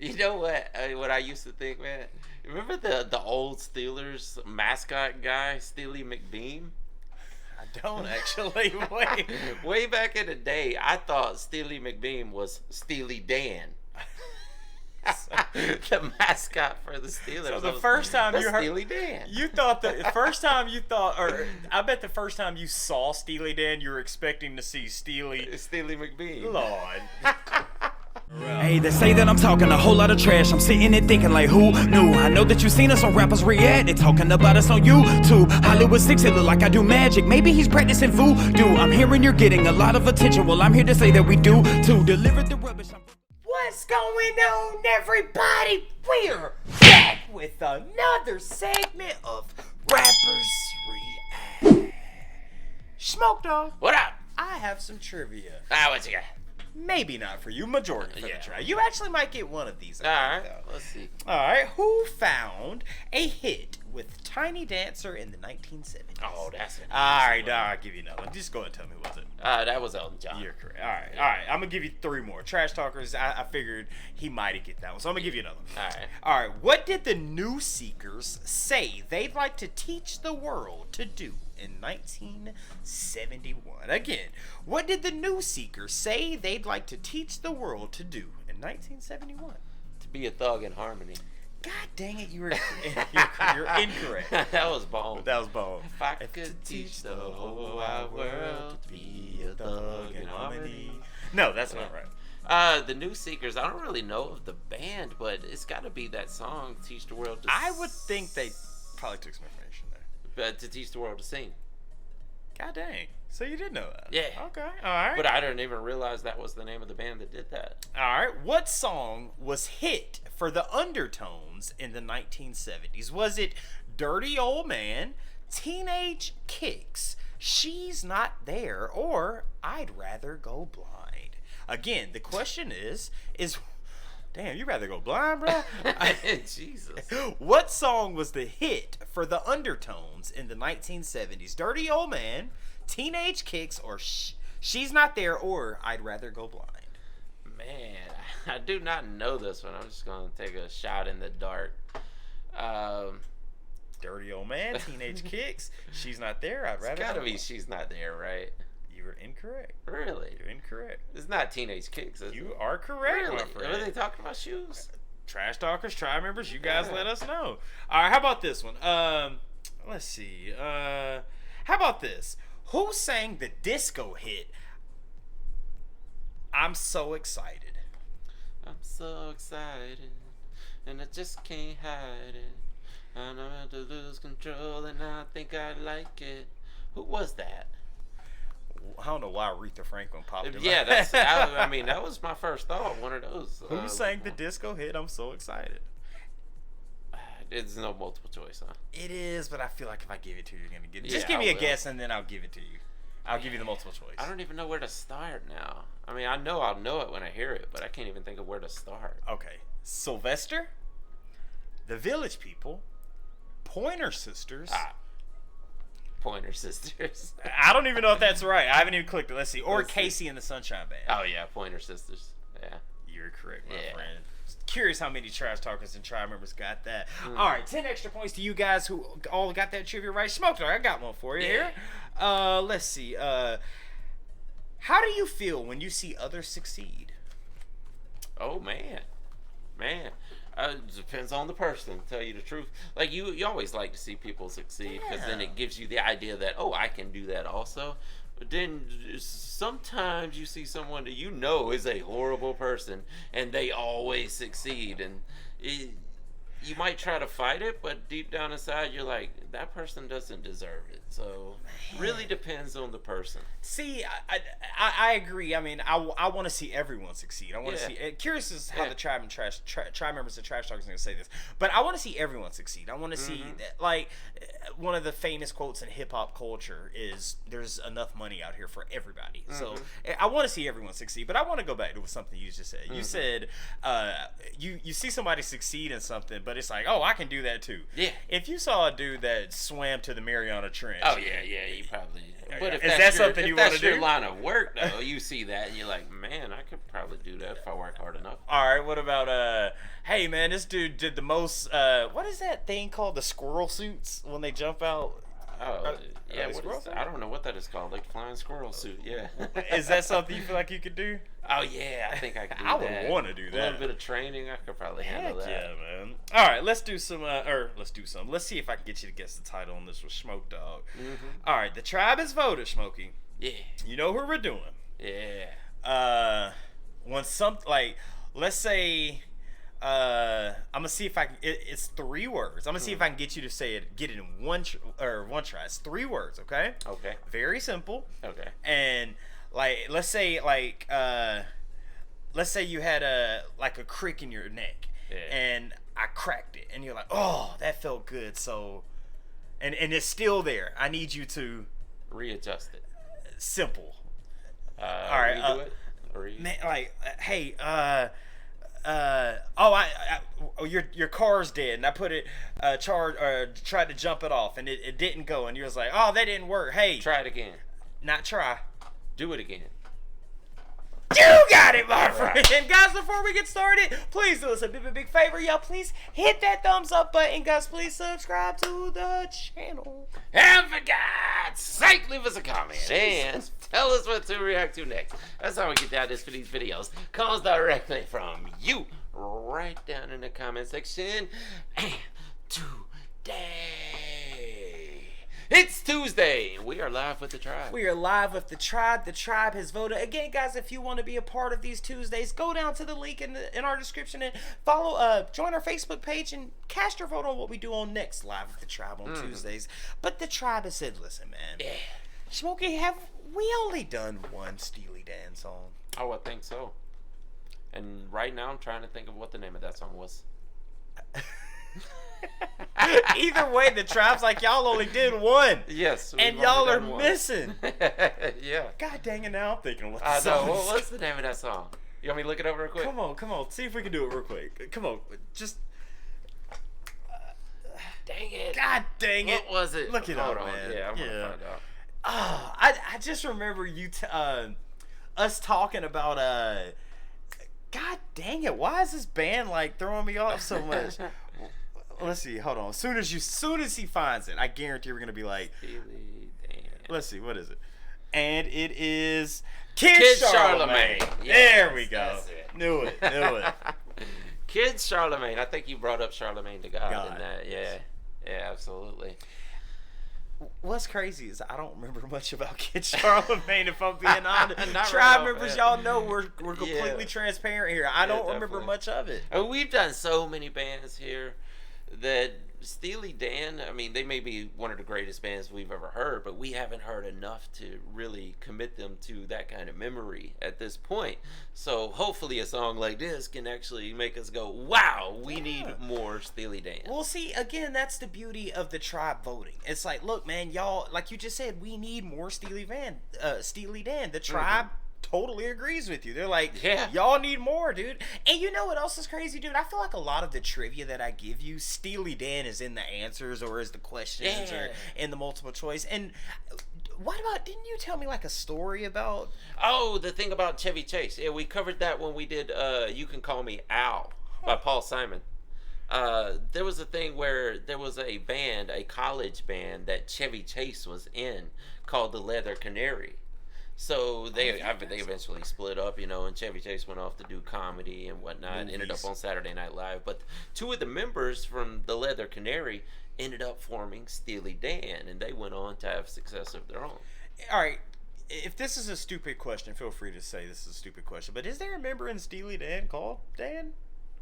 You know what I used to think, man? Remember the old Steelers mascot guy, Steely McBeam? I don't actually. Wait. Way back in the day, I thought Steely McBeam was Steely Dan. The mascot for the Steelers. So the first time you heard Steely Dan. you thought the first time you thought, or I bet the first time you saw Steely Dan, you were expecting to see Steely McBeam. Lord. Hey, they say that I'm talking a whole lot of trash. I'm sitting there thinking like, who knew? I know that you seen us on rappers react. They talking about us on YouTube. Hollywood 6, it look like I do magic. Maybe he's practicing voodoo. I'm hearing you're getting a lot of attention. Well, I'm here to say that we do to deliver the rubbish. What's going on, everybody? We're back with another segment of Rappers React. Smoke Dog, What up? I have some trivia. What you got? Maybe not for you, majority for the try. You actually might get one of these. Alright, let's see. Alright, who found a hit with Tiny Dancer in the 1970s? Oh, that's it. Alright, I'll give you another one. Just go ahead and tell me who was it. That was Elton John. You're correct. Alright. I'm gonna give you three more. Trash Talkers, I figured he might have get that one. So I'm gonna give you another one. Alright, what did the New Seekers say they'd like to teach the world to do in 1971? Again, what did the New Seekers say they'd like to teach the world to do in 1971? To be a thug in harmony. God dang it, you're incorrect. That was bone. That was bone. If I could teach the whole wide world to be a thug in harmony. No, that's not right. The New Seekers, I don't really know of the band, but it's got to be that song, Teach the World to I would think they probably took some information there. But to teach the world to sing. God dang. So you did know that? Yeah. Okay. All right. But I didn't even realize that was the name of the band that did that. All right. What song was hit for the Undertones in the 1970s? Was it Dirty Old Man, Teenage Kicks, She's Not There, or I'd Rather Go Blind? Again, the question is damn, you'd rather go blind, bro? Jesus. What song was the hit for the Undertones in the 1970s? Dirty Old Man, Teenage Kicks, or She's Not There, or I'd Rather Go Blind? Man, I do not know this one. I'm just going to take a shot in the dark. Dirty Old Man, Teenage Kicks, She's Not There, I'd Rather It's got to Go be Blind. She's Not There, right? You were incorrect. Really? You're incorrect. It's not Teenage Kicks, is You it? are correct, Really? my friend. Are they talking about shoes? Trash Talkers, Try Members, you guys Yeah. let us know. All right, how about this one? Let's see. How about this? Who sang the disco hit I'm So Excited? I'm so excited, and I just can't hide it. I'm about to lose control, and I think I like it. Who was that? I don't know why Aretha Franklin popped in my Yeah, head. that's. I mean, that was my first thought. One of those. Who sang the disco hit I'm So Excited? It's no multiple choice, huh? It is, but I feel like if I give it to you, you're going to get it. Yeah, Just give me I a will. guess, and then I'll give it to you. I'll give you the multiple choice. I don't even know where to start now. I mean, I know I'll know it when I hear it, but I can't even think of where to start. Okay. Sylvester, The Village People, Pointer Sisters. Pointer Sisters. I don't even know if that's right. I haven't even clicked it. Let's see. Or Let's see. Casey and the Sunshine Band. Oh yeah, Pointer Sisters. Yeah. You're correct, my Yeah. friend. Curious how many Trash Talkers and Try Members got that. All right, 10 extra points to you guys who all got that trivia right. Smoke Dog, I got one for you here. Let's see. How do you feel when you see others succeed? Oh man. It depends on the person, to tell you the truth. Like you always like to see people succeed because then it gives you the idea that, oh, I can do that also. But then sometimes you see someone that you know is a horrible person and they always succeed, and you might try to fight it, but deep down inside you're like, that person doesn't deserve it. So really depends on the person. See, I agree. I mean, I want to see everyone succeed. I want to see. Curious as how the Try Members of Trash Talkers are going to say this, but I want to see everyone succeed. I want to see like one of the famous quotes in hip hop culture is "There's enough money out here for everybody." So I want to see everyone succeed, but I want to go back to something you just said. You said you see somebody succeed in something, but it's like, oh, I can do that too. Yeah. If you saw a dude that swam to the Mariana Trench. Oh yeah, you probably. But if is that's that something you want to do? If that's your line of work, though, you see that and you're like, man, I could probably do that if I work hard enough. All right, what about hey man, this dude did the most. What is that thing called? The squirrel suits when they jump out. Oh, yeah. I don't know what that is called. Like flying squirrel suit. Yeah. Is that something you feel like you could do? Oh yeah, I think I could do that. I would want to do that. A little bit of training, I could probably handle that. Yeah, man. All right, let's do some. Let's see if I can get you to guess the title on this with Smoke Dog. Mm-hmm. All right, the tribe has voted, Smokey. Yeah. You know who we're doing. Yeah. When let's say. I'm gonna see if I can. It's 3 words. I'm gonna see if I can get you to say it. Get it in one try. It's 3 words. Okay. Okay. Very simple. Okay. And let's say you had a crick in your neck, and I cracked it, and you're like, oh, that felt good. So, and it's still there. I need you to readjust it. Simple. All right. Man, hey. Your car's dead, and I put it tried to jump it off, and it didn't go, and you was like, oh, that didn't work. Hey, try it again. Not try. Do it again. You got it, my friend. Guys, before we get started, please do us a big favor. Y'all, please hit that thumbs up button. Guys, please subscribe to the channel. And for God's sake, leave us a comment and tell us what to react to next. That's how we get down this for these videos. Comes directly from you right down in the comment section. And today, it's Tuesday, and we are live with the tribe. We are live with the tribe. The tribe has voted. Again, guys, if you want to be a part of these Tuesdays, go down to the link in our description and join our Facebook page and cast your vote on what we do on next Live with the Tribe on Tuesdays. But the tribe has said, listen, man. Yeah. Smokey, have we only done one Steely Dan song? Oh, I think so. And right now I'm trying to think of what the name of that song was. Either way, the tribe's like, y'all only did one. Yes. And y'all are missing. Yeah. God dang it, now I'm thinking of what the song is. What's the name of that song? You want me to look it up real quick? Come on. See if we can do it real quick. Come on. Just. Dang it. God dang it. What was it? Look it Hold up, on. man. Yeah, I'm going to find out. I just remember us talking about God dang it, why is this band throwing me off so much? Let's see, hold on. Soon as he finds it, I guarantee we're gonna be like, Steely Dan. Let's see, what is it? And it is Kid Charlemagne. Yes, there we go. That's it. Knew it. Kid Charlemagne. I think you brought up Charlemagne the God in that. Yeah, absolutely. What's crazy is I don't remember much about Kid Charlemagne, if I'm being honest. Not Tribe right members, off, y'all know we're completely transparent here. I don't remember much of it. I mean, we've done so many bands here that Steely Dan, I mean, they may be one of the greatest bands we've ever heard, but we haven't heard enough to really commit them to that kind of memory at this point. So hopefully a song like this can actually make us go, wow, we need more Steely Dan. Well, see, again, that's the beauty of the tribe voting. It's like, look, man, y'all, like you just said, we need more Steely Dan. The tribe totally agrees with you. They're like, y'all need more, dude. And you know what else is crazy, dude? I feel like a lot of the trivia that I give you, Steely Dan is in the answers or is the questions or in the multiple choice. And what about, didn't you tell me a story about? Oh, the thing about Chevy Chase. Yeah, we covered that when we did You Can Call Me Al by Paul Simon. There was a thing where there was a band, a college band that Chevy Chase was in called the Leather Canary. So they eventually split up, and Chevy Chase went off to do comedy and whatnot, and ended up on Saturday Night Live. But 2 of the members from the Leather Canary ended up forming Steely Dan, and they went on to have success of their own. All right, if this is a stupid question, feel free to say this is a stupid question, but is there a member in Steely Dan called Dan?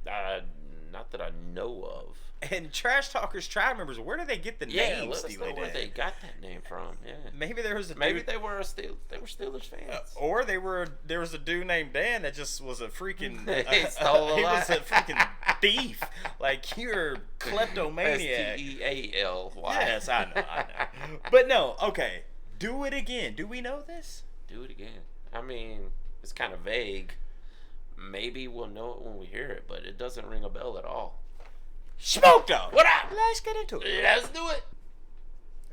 Not that I know of. And Trash Talkers tribe members, where do they get the name let Steely us know Dan? Where they got that name from. Yeah. Maybe there was they were Steelers fans. Or there was a dude named Dan that just was a freaking he stole a lot. Was a freaking thief. You're a kleptomaniac. Steally. Yes, I know. But no, okay. Do it again. Do we know this? Do it again. I mean, it's kind of vague. Maybe we'll know it when we hear it, but it doesn't ring a bell at all. Smoke Dog. What up? Let's get into it. Let's do it.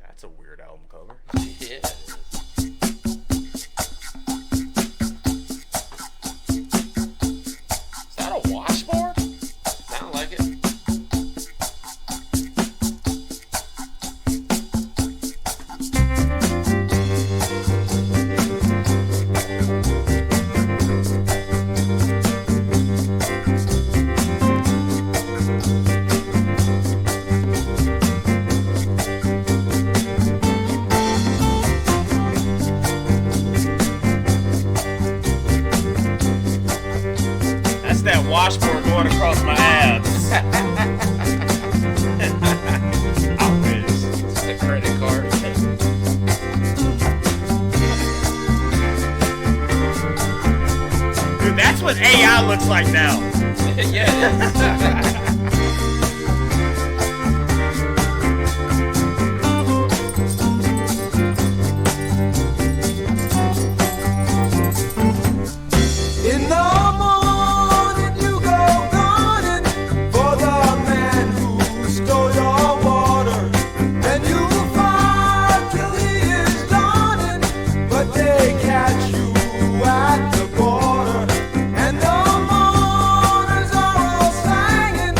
That's a weird album cover. Yeah. Is that a washboard? Sound like it. That's that washboard going across my abs. It's the credit card. Dude, that's what AI looks like now. Yeah. In the morning you go gunning for the man who stole your water, and you fight till he is done, but they catch you at the border, and the mourners are all singing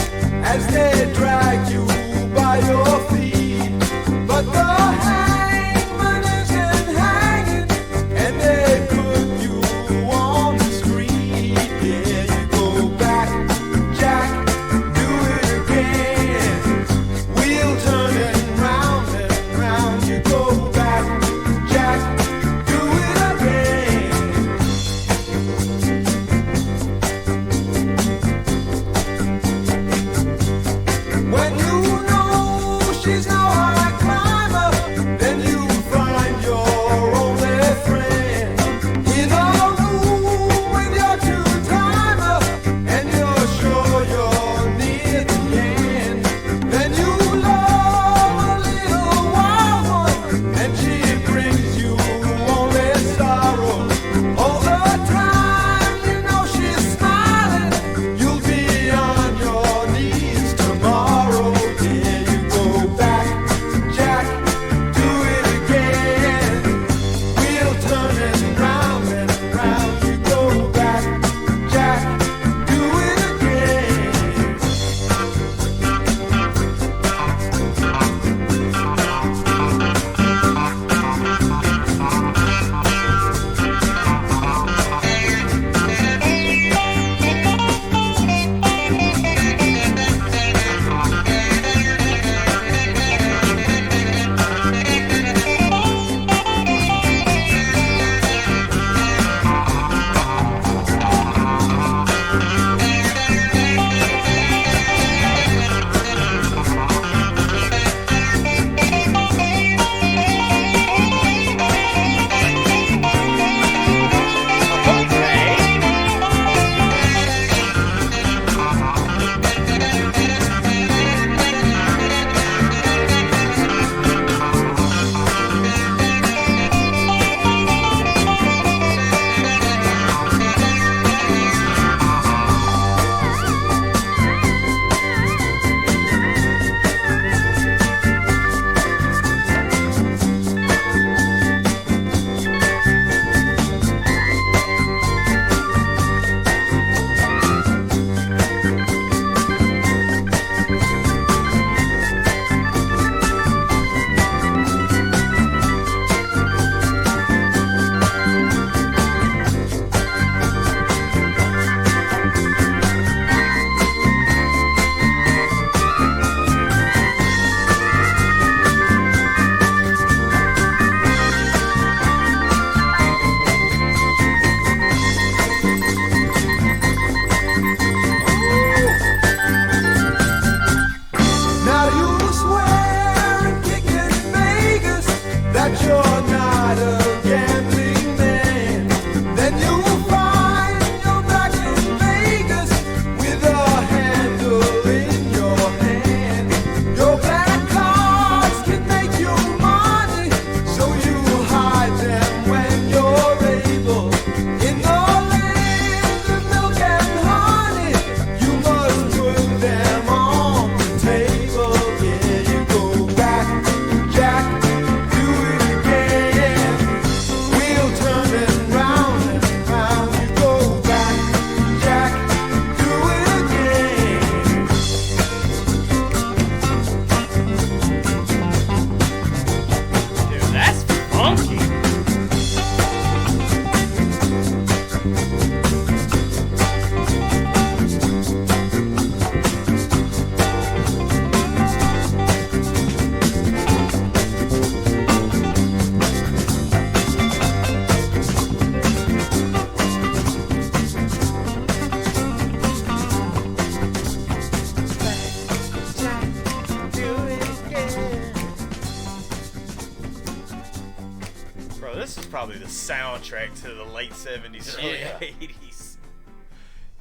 probably the soundtrack to the late 70s, early Yeah. 80s.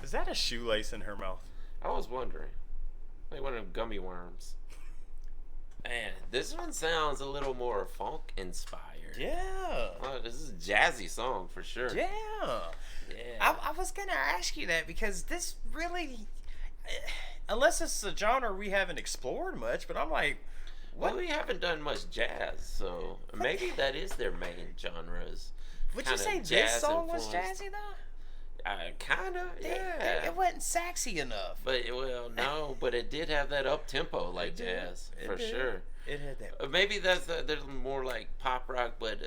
Is that a shoelace in her mouth? I was wondering. Like one of them gummy worms. Man, this one sounds a little more funk inspired. Yeah. Oh, this is a jazzy song for sure. Yeah. Yeah. I was going to ask you that because this really, unless it's a genre we haven't explored much, but I'm like, what? Well, we haven't done much jazz, so maybe that is their main genres. Would you say this song was jazzy though? Kind of, yeah. It wasn't sexy enough. But no, but it did have that up tempo like jazz for sure. It had that. Maybe there's more like pop rock, but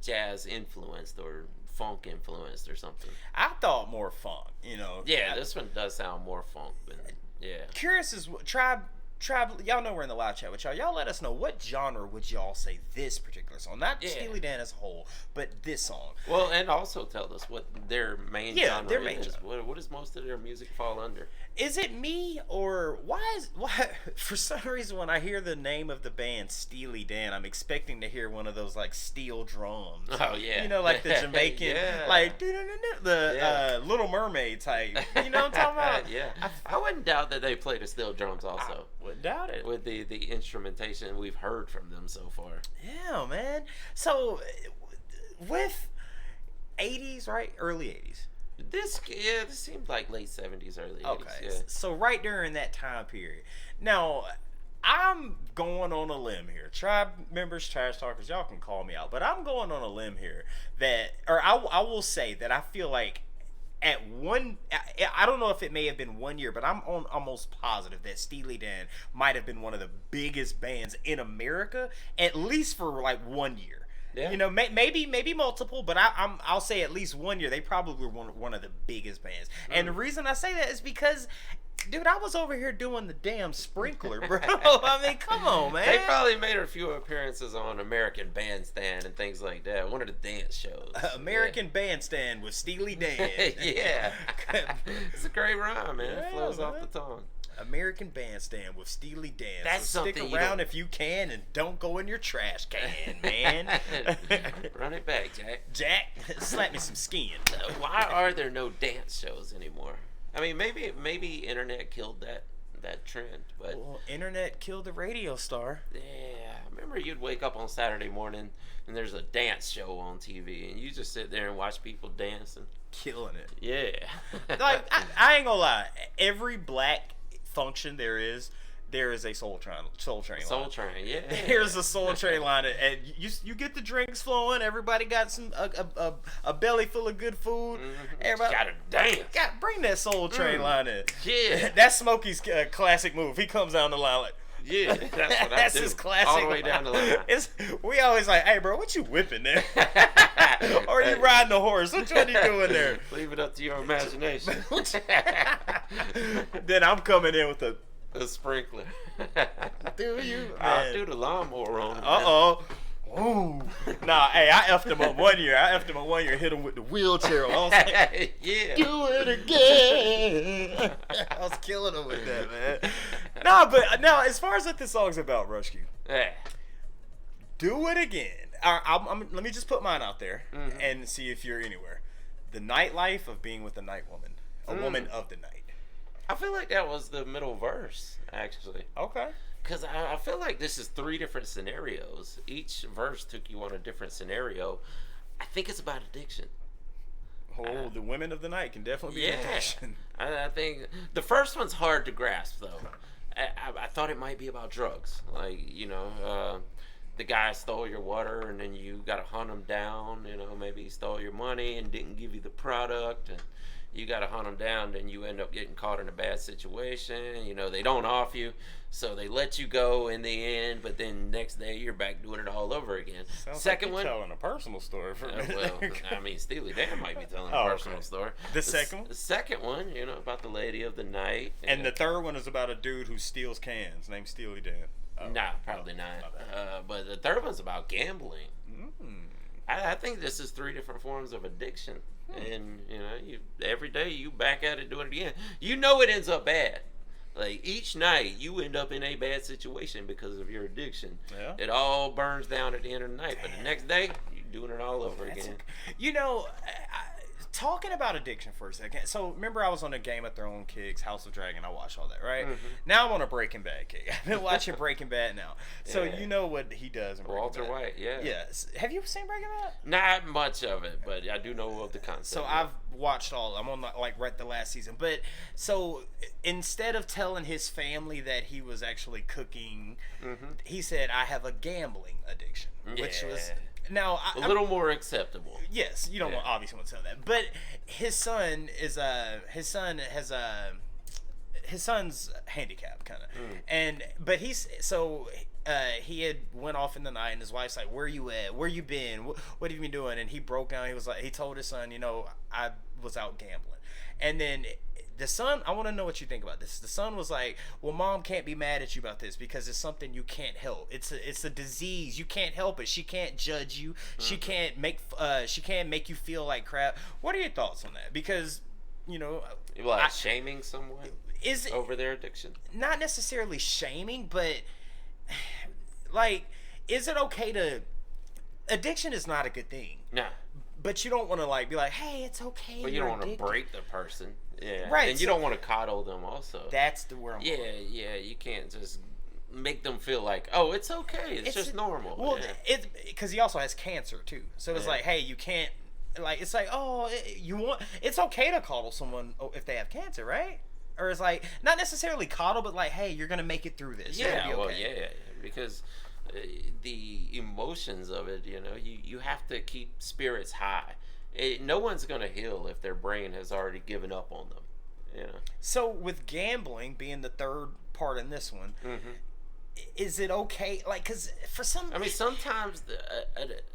jazz influenced or funk influenced or something. I thought more funk, you know. Yeah, this one does sound more funk, but yeah. Curious is Tribe. Y'all know we're in the live chat with y'all. Y'all let us know what genre would y'all say this particular song, not Steely Dan as a whole, but this song. Well, and also tell us what their main genre their main is. genre. What does most of their music fall under? Is it me or why for some reason when I hear the name of the band Steely Dan, I'm expecting to hear one of those like steel drums. Oh yeah, you know, like the Jamaican, like the Little Mermaid type. You know what I'm talking about? Yeah, I wouldn't doubt that they play the steel drums also. I wouldn't doubt it. With the instrumentation we've heard from them so far. Yeah, man. So with 80s, right? Early 80s. This seemed like late 70s, early 80s. Okay, Yeah. so right during that time period. Now, I'm going on a limb here. Tribe members, trash talkers, y'all can call me out, but I'm going on a limb here I will say that I feel like at I don't know if it may have been 1 year, but I'm almost positive that Steely Dan might have been one of the biggest bands in America, at least for like 1 year. Yeah. You know, maybe multiple, but I'll say at least 1 year. They probably were one of the biggest bands. And the reason I say that is because, dude, I was over here doing the damn sprinkler, bro. I mean, come on, man. They probably made a few appearances on American Bandstand and things like that. One of the dance shows. American Bandstand with Steely Dan. Yeah. It's a great rhyme, man. It flows off the tongue. American Bandstand with Steely Dan. That's so stick around if you can and don't go in your trash can, man. Run it back, Jack. Jack, slap me some skin. Why are there no dance shows anymore? I mean, maybe internet killed that trend, but internet killed the radio star. Yeah, I remember you'd wake up on Saturday morning and there's a dance show on TV, and you just sit there and watch people dancing, killing it. Yeah, like I ain't gonna lie, every black function there is a Soul Train line. Soul Train, yeah. There's a Soul Train line, and you get the drinks flowing. Everybody got a belly full of good food. Everybody gotta dance. Bring that Soul Train line in. Yeah, that's Smokey's classic move. He comes down the line like. Yeah, that's what that's I do. His classic. All the way down the line. We always like, hey, bro, what you whipping there? Or you riding a horse? Which one you doing there? Leave it up to your imagination. Then I'm coming in with a sprinkler. Do you? I'll do the lawnmower on him. Uh-oh. Ooh. Nah, hey, I effed him up 1 year. Hit him with the wheelchair. I was like, yeah. Do it again. I was killing him with that, man. But as far as what this song's about, Rushku. Yeah. Do it again. Let me just put mine out there and see if you're anywhere. The nightlife of being with a night woman. A woman of the night. I feel like that was the middle verse, actually. Okay. Because I feel like this is 3 different scenarios. Each verse took you on a different scenario. I think it's about addiction. Oh, the women of the night can definitely be addiction. I think the first one's hard to grasp, though. I thought it might be about drugs. Like, the guy stole your water and then you got to hunt him down. Maybe he stole your money and didn't give you the product. And you got to hunt them down, then you end up getting caught in a bad situation. They don't off you, so they let you go in the end, but then next day you're back doing it all over again. Sounds Second like you're one, telling a personal story for me. well, I mean, Steely Dan might be telling a personal story. The second one? The second one, about the lady of the night. And the third one is about a dude who steals cans named Steely Dan. Nah, probably not. But the third one's about gambling. I think this is 3 different forms of addiction. And you every day you back at it doing it again. It ends up bad. Like each night you end up in a bad situation because of your addiction. Yeah. It all burns down at the end of the night. But the next day you doing it all over again. You know, talking about addiction for a second. So remember, I was on a Game of Thrones kicks, House of Dragon. I watched all that, right? Now I'm on a Breaking Bad kick. I've been watching Breaking Bad now. So you know what he does in Breaking Walter Bad. White, yeah. Yes. Have you seen Breaking Bad? Not much of it, but I do know of the concept. So I've watched all. I'm on right the last season. But so instead of telling his family that he was actually cooking, he said, "I have a gambling addiction," which was. Now, a little more acceptable. Yes, you don't obviously want to tell that, but his son has his son's handicapped kind of, but he had went off in the night, and his wife's like, "Where you at? Where you been? What have you been doing?" And he broke down. He was like, he told his son, "I was out gambling," and then. The son, I want to know what you think about this. The son was like, "Well, Mom can't be mad at you about this because it's something you can't help. It's a disease. You can't help it. She can't judge you. She can't make you feel like crap." What are your thoughts on that? Because, shaming someone over their addiction? Not necessarily shaming, but like, is it okay to? Addiction is not a good thing. No. But you don't want to be like, "Hey, it's okay." But you don't want to break the person. Yeah. Right. And you don't want to coddle them also. That's the word. Yeah. You can't just make them feel like, oh, it's okay. It's just normal. Well, it's because he also has cancer too. So it's like, hey, you can't. It's like, oh, it's okay to coddle someone if they have cancer, right? Or it's like not necessarily coddle, but like, hey, you're gonna make it through this. Yeah. Well, yeah. Because the emotions of it, you have to keep spirits high. No one's going to heal if their brain has already given up on them. So with gambling being the third part in this one, is it okay? Because for some, sometimes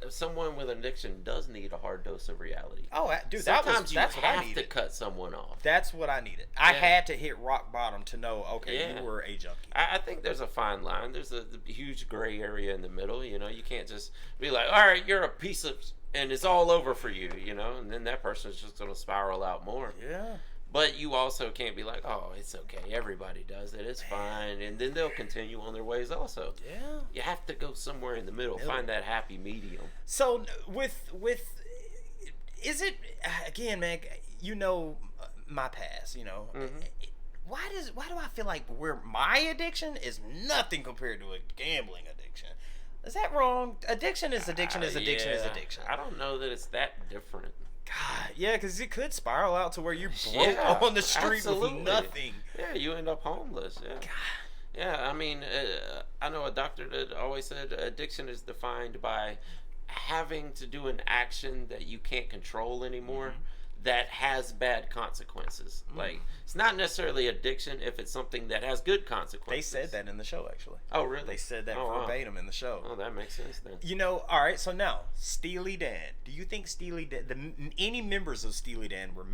someone with an addiction does need a hard dose of reality. Oh, dude, sometimes that's you what I have needed. to cut someone off. That's what I needed. I had to hit rock bottom to know, okay, you were a junkie. I think there's a fine line. There's a huge gray area in the middle. You can't just be like, all right, you're a piece of, and it's all over for you, and then that person's just going to spiral out more. Yeah. But you also can't be like, oh, it's okay. Everybody does it. It's fine. And then they'll continue on their ways also. Yeah. You have to go somewhere in the middle. Find that happy medium. So with is it, again, man, my past, why do I feel like my addiction is nothing compared to a gambling addiction? Is that wrong? Addiction is addiction is addiction is addiction. I don't know that it's that different. God, yeah, because it could spiral out to where you're broke on the street with nothing. Yeah, you end up homeless. Yeah. God. Yeah, I know a doctor that always said addiction is defined by having to do an action that you can't control anymore. That has bad consequences. Like, it's not necessarily addiction if it's something that has good consequences. They said that in the show, actually. Oh, really? They said that verbatim in the show. Oh, that makes sense then. All right, so now, Steely Dan. Do you think Steely Dan, any members of Steely Dan were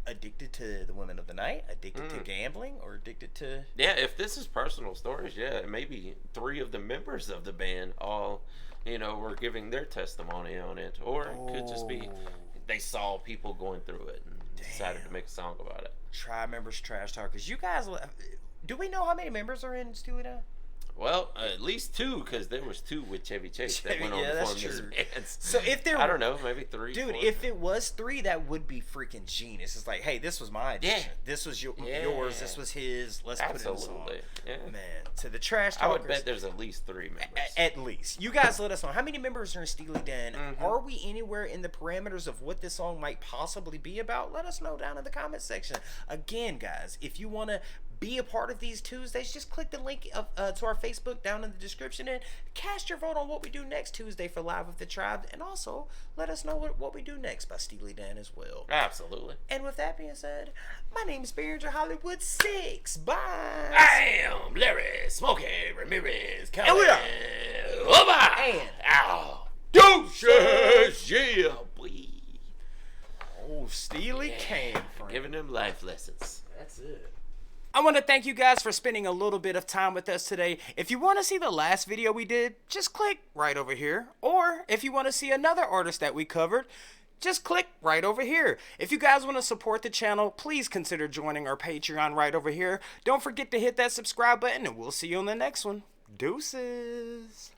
addicted to the women of the night, addicted to gambling, or addicted to... Yeah, if this is personal stories, maybe 3 of the members of the band all... were giving their testimony on it. Or it could just be they saw people going through it and decided to make a song about it. Members, trash talkers. You guys, do we know how many members are in Steely Dan? Well, at least 2, because there was 2 with Chevy Chase that went on to form this band. So if there, I don't know, maybe 3. Dude, 4. if it was 3, that would be freaking genius. It's like, hey, this was my addiction. This was yours. This was his. Let's put it in a song. Yeah. Man, to the trash talkers. I would bet there's at least 3 members. At least. You guys let us know. How many members are in Steely Dan? Are we anywhere in the parameters of what this song might possibly be about? Let us know down in the comment section. Again, guys, if you want to be a part of these Tuesdays, just click the link to our Facebook down in the description and cast your vote on what we do next Tuesday for Live with the Tribe, and also let us know what we do next by Steely Dan as well. Absolutely. And with that being said, my name is Hollywood 6. Bye. I am Larry Smokey Ramirez. And we are over and out. Deuces, yeah, boy. Oh, Steely came from giving them life lessons. That's it. I want to thank you guys for spending a little bit of time with us today. If you want to see the last video we did, just click right over here. Or if you want to see another artist that we covered, just click right over here. If you guys want to support the channel, please consider joining our Patreon right over here. Don't forget to hit that subscribe button, and we'll see you on the next one. Deuces.